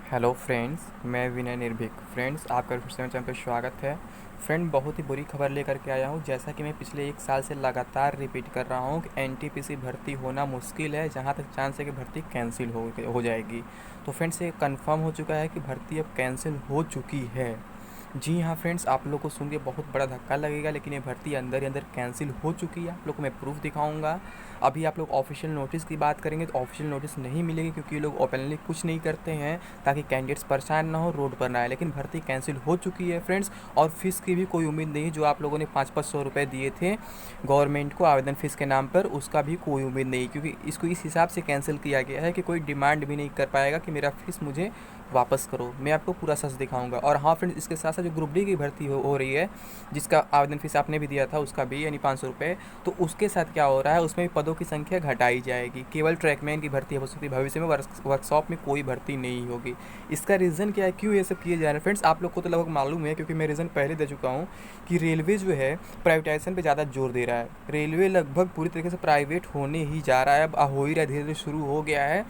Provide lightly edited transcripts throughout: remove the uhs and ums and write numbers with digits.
Hello friends, मैं विनय निर्भीक। Friends, आपका फिर से मेरे चैनल पर स्वागत है। फ्रेंड, बहुत ही बुरी खबर लेकर के आया हूँ। जैसा कि मैं पिछले 1 साल से लगातार रिपीट कर रहा हूँ कि एनटीपीसी भर्ती होना मुश्किल है, जहाँ तक चांस है कि भर्ती कैंसिल हो जाएगी। तो फ्रेंड्स, ये कंफर्म हो चुका है कि भर्ती अब कैंसिल हो चुकी है। जी हाँ फ्रेंड्स, आप लोग को सुन के बहुत बड़ा धक्का लगेगा, लेकिन ये भर्ती अंदर ही अंदर कैंसिल हो चुकी है। आप लोग को मैं प्रूफ दिखाऊंगा। अभी आप लोग ऑफिशियल नोटिस की बात करेंगे तो ऑफिशियल नोटिस नहीं मिलेगी, क्योंकि ये लोग ओपनली कुछ नहीं करते हैं ताकि कैंडिडेट्स परेशान ना हो, रोड पर ना आए। लेकिन भर्ती कैंसिल हो चुकी है फ्रेंड्स, और फीस की भी कोई उम्मीद नहीं है। जो आप लोगों ने 500-500 रुपये दिए थे गवर्नमेंट को आवेदन फ़ीस के नाम पर, उसका भी कोई उम्मीद नहीं, क्योंकि इसको इस हिसाब से कैंसिल किया गया है कि कोई डिमांड भी नहीं कर पाएगा कि मेरा फ़ीस मुझे वापस करो। मैं आपको पूरा सच दिखाऊंगा। और हाँ फ्रेंड्स, इसके साथ साथ जो ग्रुप डी की भर्ती हो रही है, जिसका आवेदन फीस आपने भी दिया था, उसका भी यानी 500 रुपये, तो उसके साथ क्या हो रहा है, उसमें भी पदों की संख्या घटाई जाएगी। केवल ट्रैकमैन की भर्ती हो सकती है, भविष्य में वर्कशॉप में कोई भर्ती नहीं होगी। इसका रीज़न क्या है, क्यों ये सब किए जा रहे हैं फ्रेंड्स, आप लोग को तो लगभग मालूम है, क्योंकि मैं रीज़न पहले दे चुका हूँ कि रेलवे जो है प्राइवेटाइजेशन पे ज़्यादा जोर दे रहा है। रेलवे लगभग पूरी तरीके से प्राइवेट होने ही जा रहा है, अब हो ही रहा है, धीरे धीरे शुरू हो गया है।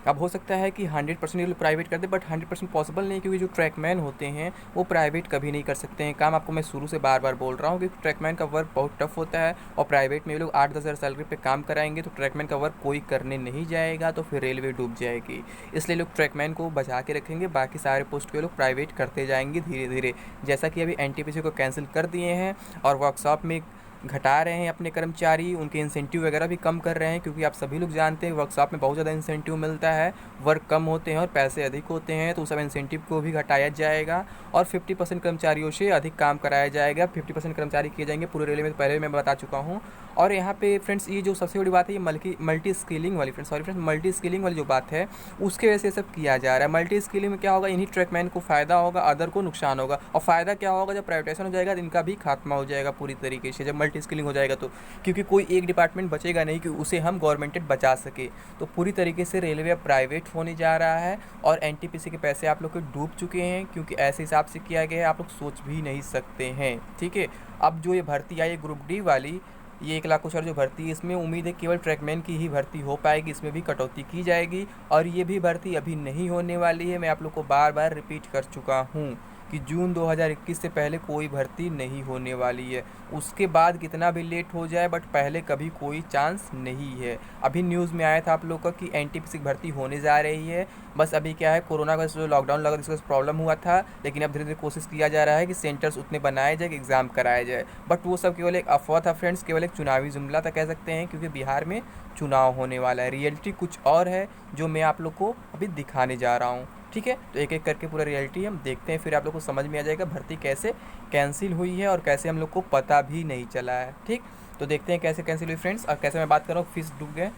अब हो सकता है कि 100% ये लोग प्राइवेट कर दे, बट 100% पॉसिबल नहीं, क्योंकि जो ट्रैकमैन होते हैं वो प्राइवेट कभी नहीं कर सकते हैं काम। आपको मैं शुरू से बार बार बोल रहा हूँ कि ट्रैकमैन का वर्क बहुत टफ होता है, और प्राइवेट में ये लोग 8-10 हज़ार सैलरी पे काम कराएंगे, तो ट्रैकमैन का वर्क कोई करने नहीं जाएगा, तो फिर रेलवे डूब जाएगी। इसलिए लोग ट्रैकमैन को बचा के रखेंगे, बाकी सारे पोस्ट पे लोग प्राइवेट करते जाएंगे धीरे धीरे। जैसा कि अभी एनटीपीसी को कैंसिल कर दिए हैं और वर्कशॉप में घटा रहे हैं अपने कर्मचारी, उनके इंसेंटिव वगैरह भी कम कर रहे हैं, क्योंकि आप सभी लोग जानते हैं वर्कशॉप में बहुत ज़्यादा इंसेंटिव मिलता है, वर्क कम होते हैं और पैसे अधिक होते हैं, तो उस सब इंसेंटिव को भी घटाया जाएगा और 50% कर्मचारियों से अधिक काम कराया जाएगा। 50% कर्मचारी किए जाएंगे पूरे रेलवे में, तो पहले मैं बता चुका हूँ। और यहाँ पे फ्रेंड्स, ये जो सबसे बड़ी बात है, ये मल्टी स्किलिंग वाली मल्टी स्किलिंग वाली जो बात है, उसके वजह से सब किया जा रहा है। मल्टी स्किलिंग में क्या होगा, इन्हीं ट्रैकमैन को फ़ायदा होगा, अदर को नुकसान होगा। और फ़ायदा क्या होगा, जब प्राइवेटाइजेशन हो जाएगा तो इनका भी खात्मा हो जाएगा पूरी तरीके से, जब मल्टी स्किलिंग हो जाएगा तो, क्योंकि कोई एक डिपार्टमेंट बचेगा नहीं कि उसे हम गवर्नमेंटेड बचा सके। तो पूरी तरीके से रेलवे अब प्राइवेट होने जा रहा है, और एनटीपीसी के पैसे आप लोग के डूब चुके हैं, क्योंकि ऐसे हिसाब से किया गया है, आप लोग सोच भी नहीं सकते हैं। ठीक है, अब जो ये भर्ती आई है ग्रुप डी वाली, ये 1 लाख कुछ और जो भर्ती है, इसमें उम्मीद है केवल ट्रैकमैन की ही भर्ती हो पाएगी, इसमें भी कटौती की जाएगी। और ये भी भर्ती अभी नहीं होने वाली है, मैं आप लोग को बार बार रिपीट कर चुका हूँ कि जून 2021 से पहले कोई भर्ती नहीं होने वाली है। उसके बाद कितना भी लेट हो जाए, बट पहले कभी कोई चांस नहीं है। अभी न्यूज़ में आया था आप लोग का कि एनटीपीसी की भर्ती होने जा रही है। बस अभी क्या है, कोरोना का जो लॉकडाउन लगा जिसका प्रॉब्लम हुआ था, लेकिन अब धीरे धीरे कोशिश किया जा रहा है कि सेंटर्स उतने बनाए जाए कि एग्ज़ाम कराया जाए। बट वो सब केवल एक अफवाह था फ्रेंड्स, केवल एक चुनावी जुमला था कह सकते हैं, क्योंकि बिहार में चुनाव होने वाला है। रियलिटी कुछ और है, जो मैं आप लोग को अभी दिखाने जा रहा हूँ। ठीक है, तो एक एक करके पूरा रियलिटी हम देखते हैं, फिर आप लोग को समझ में आ जाएगा भर्ती कैसे कैंसिल हुई है और कैसे हम लोग को पता भी नहीं चला है। ठीक, तो देखते हैं कैसे कैंसिल हुई फ्रेंड्स, और कैसे मैं बात कर रहा हूँ फीस डूब गए।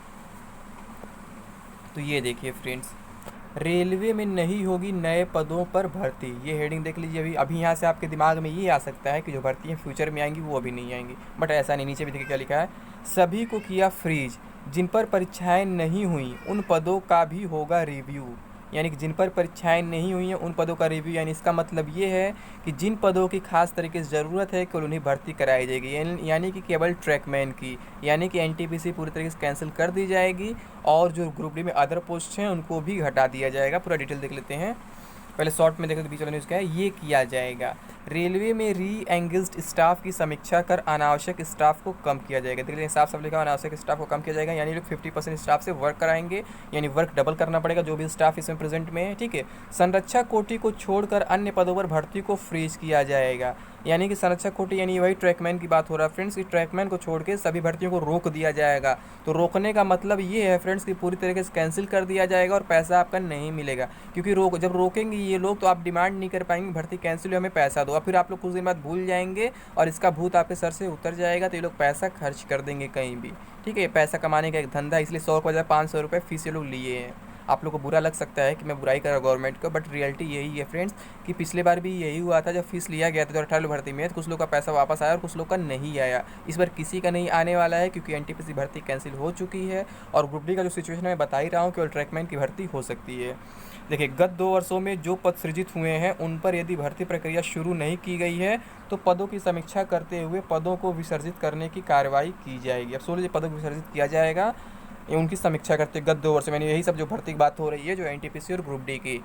तो ये देखिए फ्रेंड्स, रेलवे में नहीं होगी नए पदों पर भर्ती, ये हेडिंग देख लीजिए। अभी अभी यहाँ से आपके दिमाग में ये आ सकता है कि जो भर्ती है फ्यूचर में आएंगी वो अभी नहीं आएंगी, बट ऐसा नहीं। नीचे भी देखिए क्या लिखा है, सभी को किया फ्रीज, जिन पर परीक्षाएं नहीं हुई उन पदों का भी होगा रिव्यू। यानी कि जिन पर परीक्षाएं नहीं हुई हैं उन पदों का रिव्यू, यानी इसका मतलब ये है कि जिन पदों की खास तरीके से ज़रूरत है केवल उन्हें भर्ती कराई जाएगी, यानी कि केवल ट्रैकमैन की। यानी कि एनटीपीसी पूरी तरीके से कैंसिल कर दी जाएगी, और जो ग्रुप डी में अदर पोस्ट हैं उनको भी हटा दिया जाएगा। पूरा डिटेल देख लेते हैं, पहले शॉर्ट में देखो तो बीच वाला न्यूज़ क्या है, ये किया जाएगा। रेलवे में री एंगेज्ड स्टाफ की समीक्षा कर अनावश्यक स्टाफ को कम किया जाएगा। देखिए साफ साफ लिखा, अनावश्यक स्टाफ को कम किया जाएगा, यानी लोग 50% स्टाफ से वर्क कराएंगे, यानी वर्क डबल करना पड़ेगा जो भी स्टाफ इसमें प्रेजेंट में है। ठीक है, संरक्षक कोटि को छोड़कर अन्य पदों पर भर्ती को फ्रीज किया जाएगा। यानी कि संरक्षक कोटि यानी वही ट्रैकमैन की बात हो रहा है फ्रेंड्स, कि ट्रैकमैन को छोड़ के सभी भर्तियों को रोक दिया जाएगा। तो रोकने का मतलब ये है फ्रेंड्स कि पूरी तरीके से कैंसिल कर दिया जाएगा और पैसा आपका नहीं मिलेगा, क्योंकि जब रोकेंगे ये लोग तो आप डिमांड नहीं कर पाएंगे भर्ती कैंसिल हुई, हमें पैसा दो। और फिर आप लोग कुछ दिन बाद भूल जाएंगे और इसका भूत आपके सर से उतर जाएगा, तो ये लोग पैसा खर्च कर देंगे कहीं भी। ठीक है, पैसा कमाने का एक धंधा, इसलिए 100 को 500 रुपये फीस ये लोग लिए हैं। आप लोग को बुरा लग सकता है कि मैं बुराई कर रहा गवर्नमेंट का, बट रियलिटी यही है फ्रेंड्स कि पिछले बार भी यही हुआ था। जब फीस लिया गया था 2018 भर्ती में, तो कुछ लोग का पैसा वापस आया और कुछ लोग का नहीं आया। इस बार किसी का नहीं आने वाला है, क्योंकि एनटीपीसी भर्ती कैंसिल हो चुकी है, और ग्रुप डी का जो सिचुएशन मैं बता ही रहा हूँ, केवल ट्रैकमैन की भर्ती हो सकती है। देखिए, गत 2 वर्षों में जो पद सृजित हुए हैं उन पर यदि भर्ती प्रक्रिया शुरू नहीं की गई है तो पदों की समीक्षा करते हुए पदों को विसर्जित करने की कार्रवाई की जाएगी। अब 16 पदों को विसर्जित किया जाएगा, ये उनकी समीक्षा करते गत 2 वर्ष में, यही सब जो भर्ती की बात हो रही है जो एनटीपीसी और ग्रुप डी की।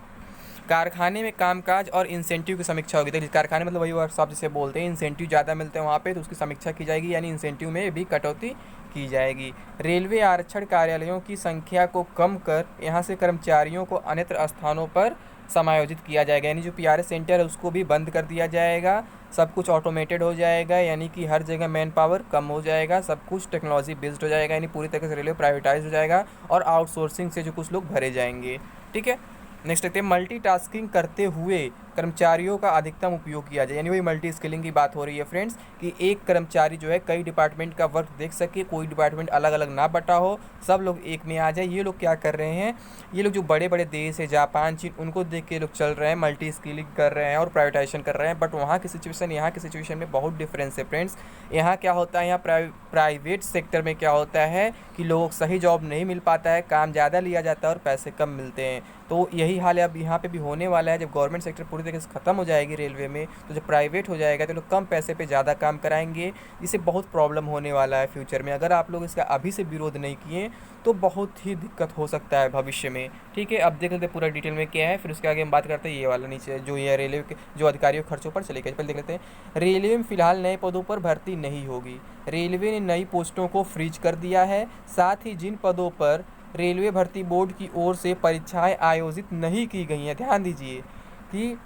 कारखाने में कामकाज और इंसेंटिव की समीक्षा होगी। देखिए कारखाने मतलब वही वर्कशॉप जिसे बोलते हैं, इंसेंटिव ज़्यादा मिलते हैं वहाँ पे, तो उसकी समीक्षा की जाएगी, यानी इंसेंटिव में भी कटौती की जाएगी। रेलवे आरक्षण कार्यालयों की संख्या को कम कर यहाँ से कर्मचारियों को अन्यत्र स्थानों पर समायोजित किया जाएगा, यानी जो पीआरएस सेंटर है उसको भी बंद कर दिया जाएगा। सब कुछ ऑटोमेटेड हो जाएगा, यानी कि हर जगह मैन पावर कम हो जाएगा, सब कुछ टेक्नोलॉजी बेस्ड हो जाएगा, यानी पूरी तरीके से रेलवे प्राइवेटाइज हो जाएगा और आउटसोर्सिंग से जो कुछ लोग भरे जाएंगे। ठीक है, नेक्स्ट देखते हैं मल्टीटास्किंग करते हुए कर्मचारियों का अधिकतम उपयोग किया जाए, यानी वही मल्टी स्किलिंग की बात हो रही है फ्रेंड्स, कि एक कर्मचारी जो है कई डिपार्टमेंट का वर्क देख सके, कोई डिपार्टमेंट अलग अलग ना बटा हो, सब लोग एक में आ जाए। ये लोग क्या कर रहे हैं, ये लोग जो बड़े बड़े देश है जापान चीन, उनको देख के लोग चल रहे हैं, मल्टी स्किलिंग कर रहे हैं और प्राइवेटाइजेशन कर रहे हैं। बट वहाँ की सिचुएशन यहाँ की सिचुएशन में बहुत डिफरेंस है फ्रेंड्स। यहाँ क्या होता है, यहाँ प्राइवेट सेक्टर में क्या होता है कि लोगों को सही जॉब नहीं मिल पाता है, काम ज़्यादा लिया जाता है और पैसे कम मिलते हैं। तो यही हाल है अब यहाँ पे भी होने वाला है। जब गवर्नमेंट सेक्टर पूरी तरीके से ख़त्म हो जाएगी रेलवे में, तो जब प्राइवेट हो जाएगा तो लोग कम पैसे पे ज़्यादा काम कराएंगे, जिससे बहुत प्रॉब्लम होने वाला है फ्यूचर में। अगर आप लोग इसका अभी से विरोध नहीं किए तो बहुत ही दिक्कत हो सकता है भविष्य में। ठीक है, अब देख लेते हैं पूरा डिटेल में क्या है, फिर उसके आगे हम बात करते हैं ये वाला नीचे जो ये रेलवे के जो अधिकारियों के खर्चों पर चले गए। पहले देख लेते हैं, रेलवे में फिलहाल नए पदों पर भर्ती नहीं होगी। रेलवे ने नई पोस्टों को फ्रीज कर दिया है। साथ ही जिन पदों पर रेलवे भर्ती बोर्ड की ओर से परीक्षाएं आयोजित नहीं की गई हैं, ध्यान दीजिए कि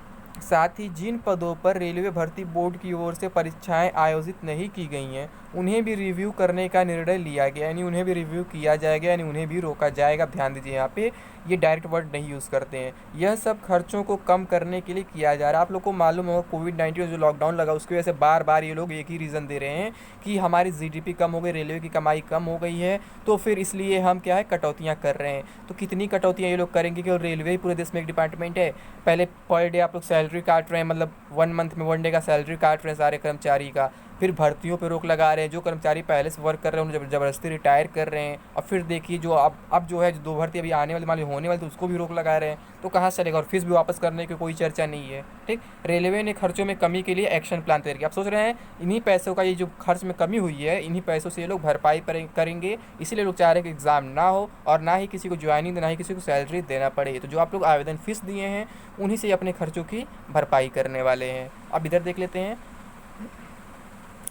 साथ ही जिन पदों पर रेलवे भर्ती बोर्ड की ओर से परीक्षाएं आयोजित नहीं की गई हैं उन्हें भी रिव्यू करने का निर्णय लिया गया, यानी उन्हें भी रिव्यू किया जाएगा, यानी उन्हें भी रोका जाएगा। ध्यान दीजिए यहाँ पे ये डायरेक्ट वर्ड नहीं यूज़ करते हैं। यह सब खर्चों को कम करने के लिए किया जा रहा है। आप लोग को मालूम होगा कोविड-19 जो लॉकडाउन लगा उसकी वजह से बार बार ये लोग एक ही रीज़न दे रहे हैं कि हमारी जीडीपी कम हो गई, रेलवे की कमाई कम हो गई है, तो फिर इसलिए हम क्या है कटौतियाँ कर रहे हैं। तो कितनी कटौतियाँ ये लोग करेंगे कि रेलवे ही पूरे देश में एक डिपार्टमेंट है। पहले पर डे आप लोग सैलरी काट रहे हैं, मतलब 1 मंथ में 1 डे का सैलरी काट रहे हैं सारे कर्मचारी का। फिर भर्तियों पे रोक लगा रहे हैं, जो कर्मचारी पहले से वर्क कर रहे हैं उन्हें ज़बरदस्ती रिटायर कर रहे हैं। और फिर देखिए जो अब जो है जो 2 भर्ती अभी आने वाली मान ली होने वाली, तो उसको भी रोक लगा रहे हैं। तो कहाँ से चलेगा, और फीस भी वापस करने की कोई चर्चा नहीं है। ठीक, रेलवे ने खर्चों में कमी के लिए एक्शन प्लान तैयार किया। आप सोच रहे हैं इन्हीं पैसों का, ये जो खर्च में कमी हुई है इन्हीं पैसों से ये लोग भरपाई करेंगे। इसीलिए लोग चाह रहे हैं कि एग्ज़ाम ना हो और ना ही किसी को ज्वाइनिंग, ना ही किसी को सैलरी देना पड़े। तो जो आप लोग आवेदन फीस दिए हैं उन्हीं से अपने खर्चों की भरपाई करने वाले हैं। अब इधर देख लेते हैं,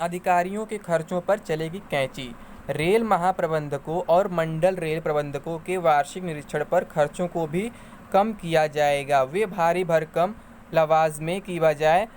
अधिकारियों के खर्चों पर चलेगी कैंची। रेल महाप्रबंधकों और मंडल रेल प्रबंधकों के वार्षिक निरीक्षण पर खर्चों को भी कम किया जाएगा। वे भारी भरकम लवाजमे की बजाय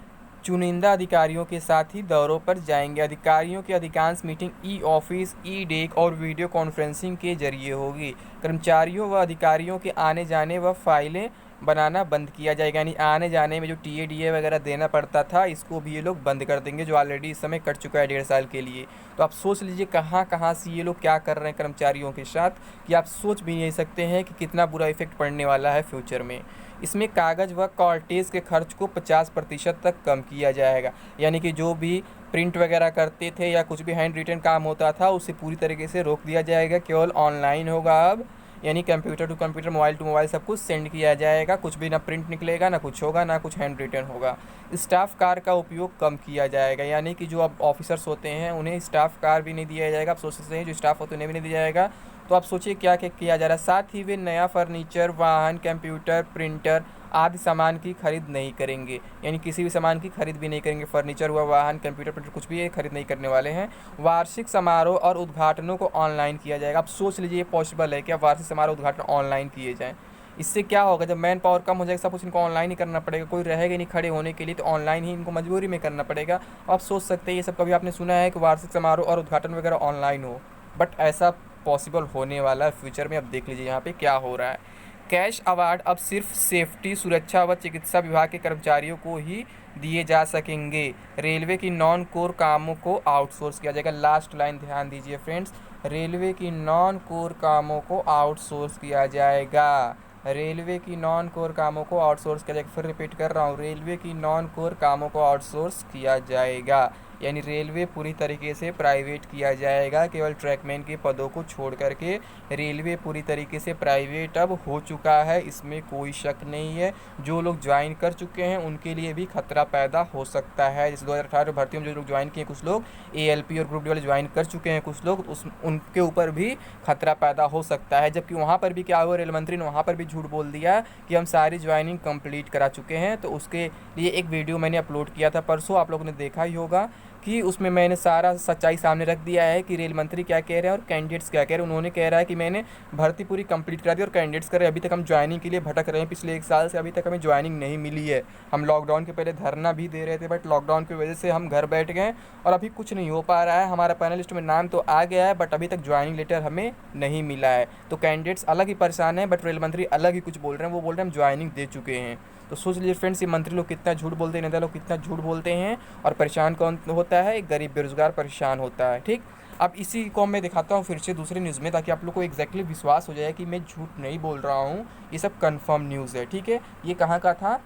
चुनिंदा अधिकारियों के साथ ही दौरों पर जाएंगे। अधिकारियों की अधिकांश मीटिंग ई ऑफिस, ई डेक और वीडियो कॉन्फ्रेंसिंग के जरिए होगी। कर्मचारियों व अधिकारियों के आने जाने व फाइलें बनाना बंद किया जाएगा, यानी आने जाने में जो टीए वगैरह देना पड़ता था इसको भी ये लोग बंद कर देंगे, जो ऑलरेडी इस समय कट चुका है 1.5 साल के लिए। तो आप सोच लीजिए कहाँ कहाँ से ये लोग क्या कर रहे हैं कर्मचारियों के साथ, कि आप सोच भी नहीं सकते हैं कि कितना बुरा इफेक्ट पड़ने वाला है फ्यूचर में। इसमें कागज़ व कॉर्टेज के खर्च को 50% तक कम किया जाएगा, यानी कि जो भी प्रिंट वगैरह करते थे या कुछ भी हैंड रिटन काम होता था उसे पूरी तरीके से रोक दिया जाएगा। केवल ऑनलाइन होगा अब, यानी computer to computer, mobile to mobile सब कुछ सेंड किया जाएगा। कुछ भी ना प्रिंट निकलेगा, ना कुछ होगा, ना कुछ हैंड रिटन होगा। स्टाफ कार का उपयोग कम किया जाएगा, यानी कि जो अब ऑफिसर्स होते हैं उन्हें स्टाफ कार भी नहीं दिया जाएगा। आप सोच सकते हैं जो स्टाफ होते हैं उन्हें भी नहीं दिया जाएगा। तो आप सोचिए क्या क्या किया जा रहा है। साथ ही वे नया फर्नीचर, वाहन, कंप्यूटर, प्रिंटर आदि सामान की खरीद नहीं करेंगे, यानी किसी भी सामान की खरीद भी नहीं करेंगे। फर्नीचर हुआ, वाहन, कंप्यूटर, प्रिंटर कुछ भी ये खरीद नहीं करने वाले हैं। वार्षिक समारोह और उद्घाटनों को ऑनलाइन किया जाएगा। आप सोच लीजिए ये पॉसिबल है कि अब वार्षिक समारोह उद्घाटन ऑनलाइन किए जाएँ। इससे क्या होगा, जब मैन पावर कम हो जाएगा सब कुछ इनको ऑनलाइन ही करना पड़ेगा, कोई रहेगा नहीं खड़े होने के लिए, तो ऑनलाइन ही इनको मजबूरी में करना पड़ेगा। आप सोच सकते हैं ये सब कभी आपने सुना है कि वार्षिक समारोह और उद्घाटन वगैरह ऑनलाइन हो, बट ऐसा पॉसिबल होने वाला है फ्यूचर में। अब देख लीजिए यहाँ पे क्या हो रहा है। कैश अवार्ड अब सिर्फ सेफ्टी, सुरक्षा व चिकित्सा विभाग के कर्मचारियों को ही दिए जा सकेंगे। रेलवे की नॉन कोर कामों को आउटसोर्स किया जाएगा। लास्ट लाइन ध्यान दीजिए फ्रेंड्स, रेलवे की नॉन कोर कामों को आउटसोर्स किया जाएगा। रेलवे की नॉन कोर कामों को आउटसोर्स किया जाएगा। फिर रिपीट कर रहा हूँ, रेलवे की नॉन कोर कामों को आउटसोर्स किया जाएगा। यानी रेलवे पूरी तरीके से प्राइवेट किया जाएगा। केवल ट्रैकमैन के पदों को छोड़ करके रेलवे पूरी तरीके से प्राइवेट अब हो चुका है, इसमें कोई शक नहीं है। जो लोग ज्वाइन कर चुके हैं उनके लिए भी खतरा पैदा हो सकता है। जैसे 2018 भर्तियों में जो लोग ज्वाइन किए, कुछ लोग ALP और ग्रुप डी वाले ज्वाइन कर चुके हैं, कुछ लोग उनके ऊपर भी खतरा पैदा हो सकता है। जबकि वहाँ पर भी क्या हुआ, रेल मंत्री ने वहाँ पर भी झूठ बोल दिया कि हम सारी ज्वाइनिंग कंप्लीट करा चुके हैं। तो उसके लिए एक वीडियो मैंने अपलोड किया था परसों, आप लोगों ने देखा ही होगा कि उसमें मैंने सारा सच्चाई सामने रख दिया है कि रेल मंत्री क्या कह रहे हैं और कैंडिडेट्स क्या कह रहे हैं। उन्होंने कह रहा है कि मैंने भर्ती पूरी कंप्लीट करा दी और कैंडिडेट्स कर रहे हैं अभी तक हम ज्वाइनिंग के लिए भटक रहे हैं। पिछले 1 साल से अभी तक हमें ज्वाइनिंग नहीं मिली है। हम लॉकडाउन के पहले धरना भी दे रहे थे, बट लॉकडाउन की वजह से हम घर बैठ गए और अभी कुछ नहीं हो पा रहा है। हमारा पैनलिस्ट में नाम तो आ गया है, बट अभी तक ज्वाइनिंग लेटर हमें नहीं मिला है। तो कैंडिडेट्स अलग ही परेशान हैं, बट रेल मंत्री अलग ही कुछ बोल रहे हैं। वो बोल रहे हैं हम ज्वाइनिंग दे चुके हैं। तो सोच लीजिए फ्रेंड्स, ये मंत्री लोग कितना झूठ बोलते हैं, नेता लोग कितना झूठ बोलते हैं। और परेशान कौन होता है? एक गरीब बेरोजगार परेशान होता है। ठीक, अब इसी को मैं दिखाता हूँ फिर से दूसरे न्यूज़ में, ताकि आप लोग को एग्जैक्टली विश्वास हो जाए कि मैं झूठ नहीं बोल रहा हूँ, ये सब कंफर्म न्यूज़ है। ठीक है, ये कहाँ का था?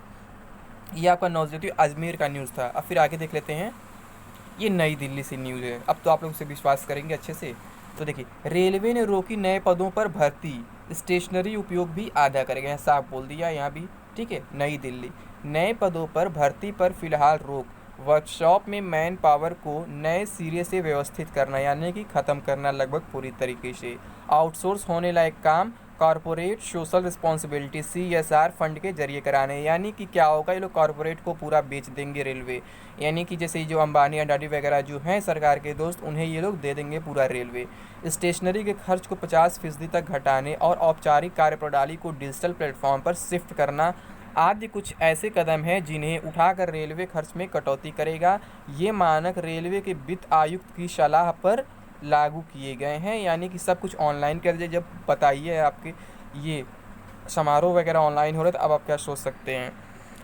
ये आपका नौजती अजमेर का न्यूज़ था। अब फिर आगे देख लेते हैं, ये नई दिल्ली से न्यूज़ है। अब तो आप लोग इसे विश्वास करेंगे अच्छे से। तो देखिए, रेलवे ने रोकी नए पदों पर भर्ती, स्टेशनरी उपयोग भी आधा करेगा, यहाँ साफ बोल दिया यहाँ भी। ठीक है, नई दिल्ली, नए पदों पर भर्ती पर फिलहाल रोक, वर्कशॉप में मैन पावर को नए सिरे से व्यवस्थित करना, यानी कि ख़त्म करना लगभग पूरी तरीके से। आउटसोर्स होने लायक काम corporate social responsibility CSR fund के जरिए कराने, यानी कि क्या होगा, ये लोग कॉरपोरेट को पूरा बेच देंगे रेलवे। यानी कि जैसे जो अंबानी अडानी वगैरह जो हैं सरकार के दोस्त, उन्हें ये लोग दे देंगे पूरा रेलवे। स्टेशनरी के खर्च को 50% तक घटाने और औपचारिक कार्यप्रणाली को डिजिटल प्लेटफॉर्म पर शिफ्ट करना आदि कुछ ऐसे कदम हैं जिन्हें उठाकर रेलवे खर्च में कटौती करेगा। ये मानक रेलवे के वित्त आयुक्त की सलाह पर लागू किए गए हैं, यानी कि सब कुछ ऑनलाइन कर दिया। जब बताइए आपके ये समारोह वगैरह ऑनलाइन हो रहे, तो अब आप क्या सोच सकते हैं।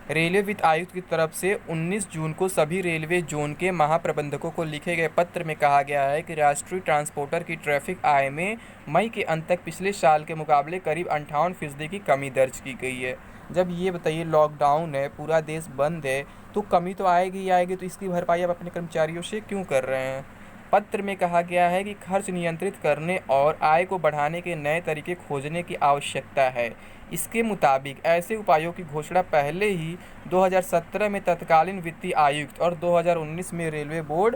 रेलवे वित्त आयुक्त की तरफ से 19 जून को सभी रेलवे जोन के महाप्रबंधकों को लिखे गए पत्र में कहा गया है कि राष्ट्रीय ट्रांसपोर्टर की ट्रैफिक आय में मई के अंत तक पिछले साल के मुकाबले करीब 58% की कमी दर्ज की गई है। जब ये बताइए लॉकडाउन है, पूरा देश बंद है, तो कमी तो आएगी ही आएगी। तो इसकी भरपाई आप अपने कर्मचारियों से क्यों कर रहे हैं? पत्र में कहा गया है कि खर्च नियंत्रित करने और आय को बढ़ाने के नए तरीके खोजने की आवश्यकता है। इसके मुताबिक ऐसे उपायों की घोषणा पहले ही 2017 में तत्कालीन वित्तीय आयुक्त और 2019 में रेलवे बोर्ड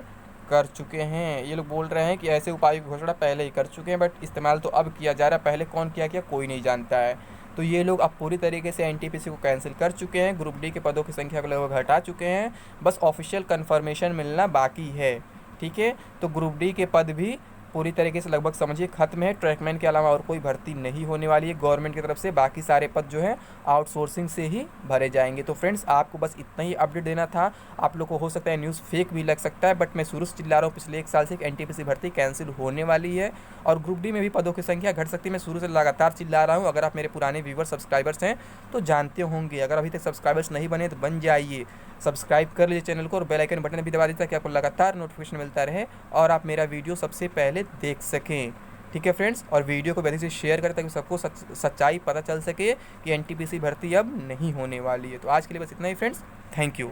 कर चुके हैं। ये लोग बोल रहे हैं कि ऐसे उपायों की घोषणा पहले ही कर चुके हैं, बट इस्तेमाल तो अब किया जा रहा है। पहले कौन किया कोई नहीं जानता है। तो ये लोग अब पूरी तरीके से NTPC को कैंसिल कर चुके हैं, ग्रुप डी के पदों की संख्या को लगभग घटा चुके हैं। बस ऑफिशियल कन्फर्मेशन मिलना बाकी है। ठीक है, तो ग्रुप डी के पद भी पूरी तरीके से लगभग समझिए खत्म है। ट्रैकमैन के अलावा और कोई भर्ती नहीं होने वाली है गवर्नमेंट की तरफ से। बाकी सारे पद जो हैं आउटसोर्सिंग से ही भरे जाएंगे। तो फ्रेंड्स, आपको बस इतना ही अपडेट देना था। आप लोग को हो सकता है न्यूज़ फेक भी लग सकता है, बट मैं शुरू से चिल्ला रहा हूँ पिछले 1 साल से NTPC भर्ती कैंसिल होने वाली है और ग्रुप डी में भी पदों की संख्या घट सकती है। मैं शुरू से लगातार चिल्ला रहा हूँ। अगर आप मेरे पुराने व्यूवर सब्सक्राइबर्स हैं तो जानते होंगे। अगर अभी तक सब्सक्राइबर्स नहीं बने तो बन जाइए, सब्सक्राइब कर लीजिए चैनल को और बेल आइकन बटन भी दबा दीजिए ताकि आपको लगातार नोटिफिकेशन मिलता रहे और आप मेरा वीडियो सबसे पहले देख सकें। ठीक है फ्रेंड्स, और वीडियो को वैसे से शेयर करें ताकि सबको सच्चाई पता चल सके कि NTPC भर्ती अब नहीं होने वाली है। तो आज के लिए बस इतना ही फ्रेंड्स, थैंक यू।